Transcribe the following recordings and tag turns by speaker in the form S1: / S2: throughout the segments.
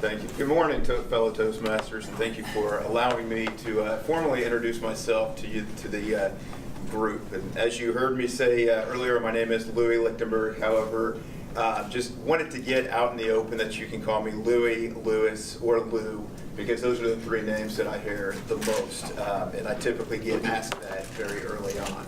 S1: Thank you. Good morning, fellow Toastmasters, and thank you for allowing me to formally introduce myself to you, to the group. And as you heard me say earlier, my name is Louie Lichtenberg. However, just wanted to get out in the open that you can call me Louie, Louis, or Lou, because those are the three names that I hear the most, and I typically get asked that very early on.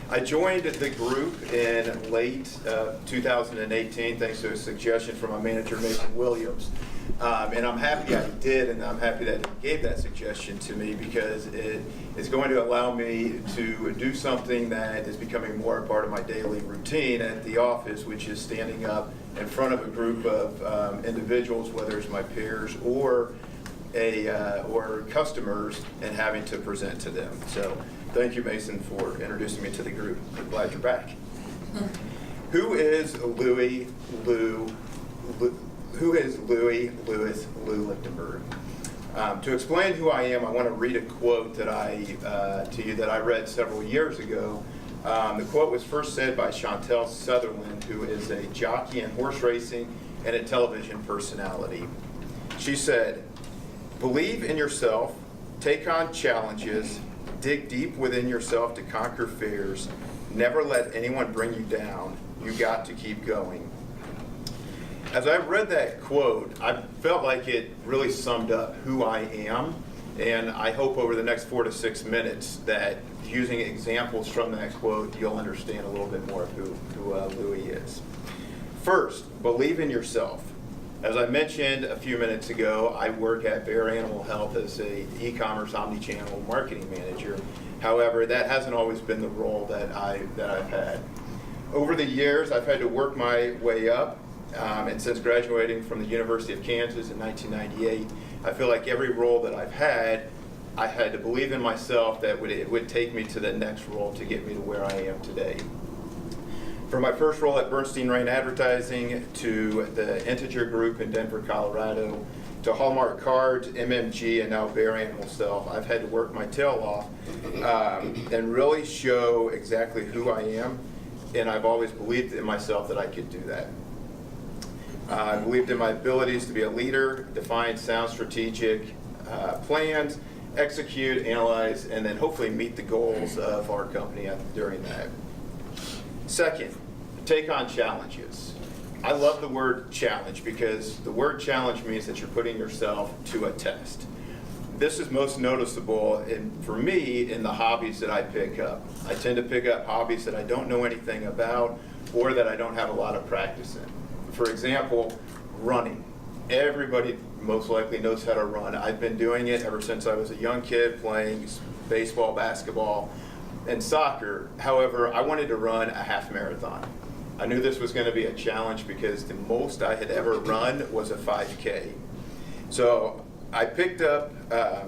S1: I joined the group in late 2018 thanks to a suggestion from my manager, Mason Williams. And I'm happy I did, and I'm happy that he gave that suggestion to me because it is going to allow me to do something that is becoming more a part of my daily routine at the office, which is standing up in front of a group of individuals, whether it's my peers or customers, and having to present to them. So thank you, Mason, for introducing me to the group. I'm glad you're back. Who is Louie Louis Lichtenberg? To explain who I am, I want to read a quote that I read several years ago. The quote was first said by Chantel Sutherland, who is a jockey in horse racing and a television personality. She said, "Believe in yourself, take on challenges, dig deep within yourself to conquer fears, never let anyone bring you down, you got to keep going." As I read that quote, I felt like it really summed up who I am, and I hope over the next 4 to 6 minutes that using examples from that quote, you'll understand a little bit more of who Louie is. First, believe in yourself. As I mentioned a few minutes ago, I work at Bear Animal Health as a e-commerce omni-channel marketing manager. However, that hasn't always been the role that I've had. Over the years, I've had to work my way up, and since graduating from the University of Kansas in 1998, I feel like every role that I've had, I had to believe in myself that it would take me to the next role to get me to where I am today. From my first role at Bernstein Rain Advertising to the Integer Group in Denver, Colorado, to Hallmark Cards, MMG, and now Bear Animal Self, I've had to work my tail off and really show exactly who I am, and I've always believed in myself that I could do that. I believed in my abilities to be a leader, define sound strategic plans, execute, analyze, and then hopefully meet the goals of our company during that. Second, take on challenges. I love the word challenge because the word challenge means that you're putting yourself to a test. This is most noticeable for me in the hobbies that I pick up. I tend to pick up hobbies that I don't know anything about or that I don't have a lot of practice in. For example, running. Everybody most likely knows how to run. I've been doing it ever since I was a young kid playing baseball, basketball, and soccer. However, I wanted to run a half marathon. I knew this was going to be a challenge because the most I had ever run was a 5K. So I picked up, I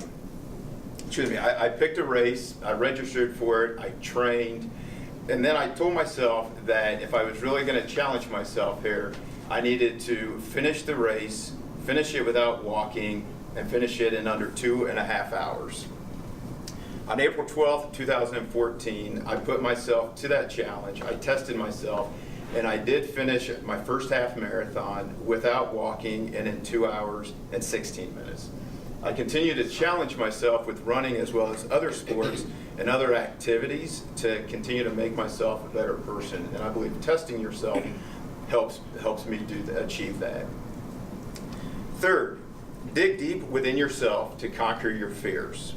S1: picked a race, I registered for it, I trained, and then I told myself that if I was really going to challenge myself here, I needed to finish the race, finish it without walking, and finish it in under 2.5 hours. On April 12th, 2014, I put myself to that challenge. I tested myself, and I did finish my first half marathon without walking and in 2 hours and 16 minutes. I continue to challenge myself with running as well as other sports and other activities to continue to make myself a better person, and I believe testing yourself helps me achieve that. Third, dig deep within yourself to conquer your fears.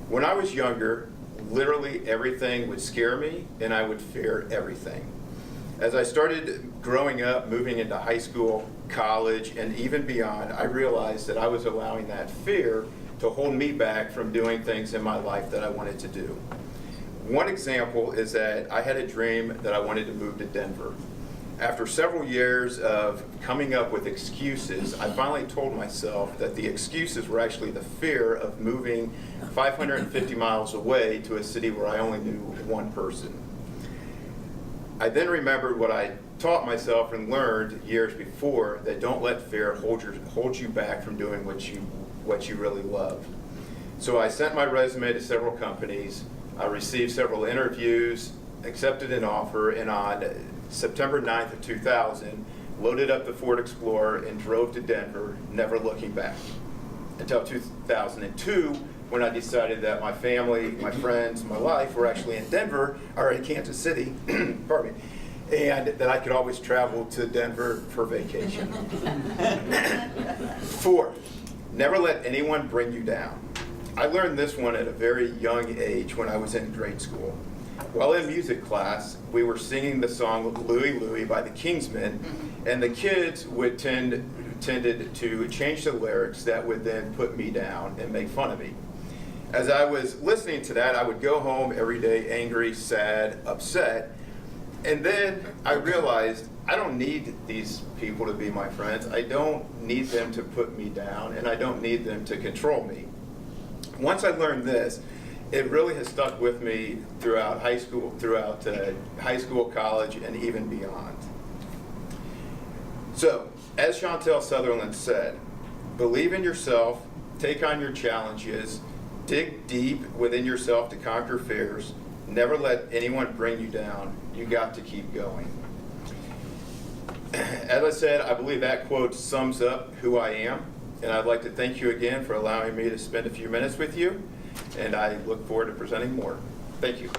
S1: When I was younger, literally everything would scare me and I would fear everything. As I started growing up, moving into high school, college, and even beyond, I realized that I was allowing that fear to hold me back from doing things in my life that I wanted to do. One example is that I had a dream that I wanted to move to Denver. After several years of coming up with excuses, I finally told myself that the excuses were actually the fear of moving 550 miles away to a city where I only knew one person. I then remembered what I taught myself and learned years before, that don't let fear hold you back from doing what you really love. So I sent my resume to several companies. I received several interviews, accepted an offer, and on September 9th of 2000, loaded up the Ford Explorer, and drove to Denver, never looking back. Until 2002, when I decided that my family, my friends, my life were actually in Denver, or in Kansas City, pardon me, and that I could always travel to Denver for vacation. 4, never let anyone bring you down. I learned this one at a very young age when I was in grade school. While in music class, we were singing the song Louie, Louie by the Kingsmen, and the kids would tended to change the lyrics that would then put me down and make fun of me. As I was listening to that, I would go home every day angry, sad, upset, and then I realized I don't need these people to be my friends. I don't need them to put me down, and I don't need them to control me. Once I learned this, it really has stuck with me throughout high school, college, and even beyond. So, as Chantel Sutherland said, believe in yourself, take on your challenges, dig deep within yourself to conquer fears, never let anyone bring you down. You got to keep going. As I said, I believe that quote sums up who I am, and I'd like to thank you again for allowing me to spend a few minutes with you, and I look forward to presenting more. Thank you.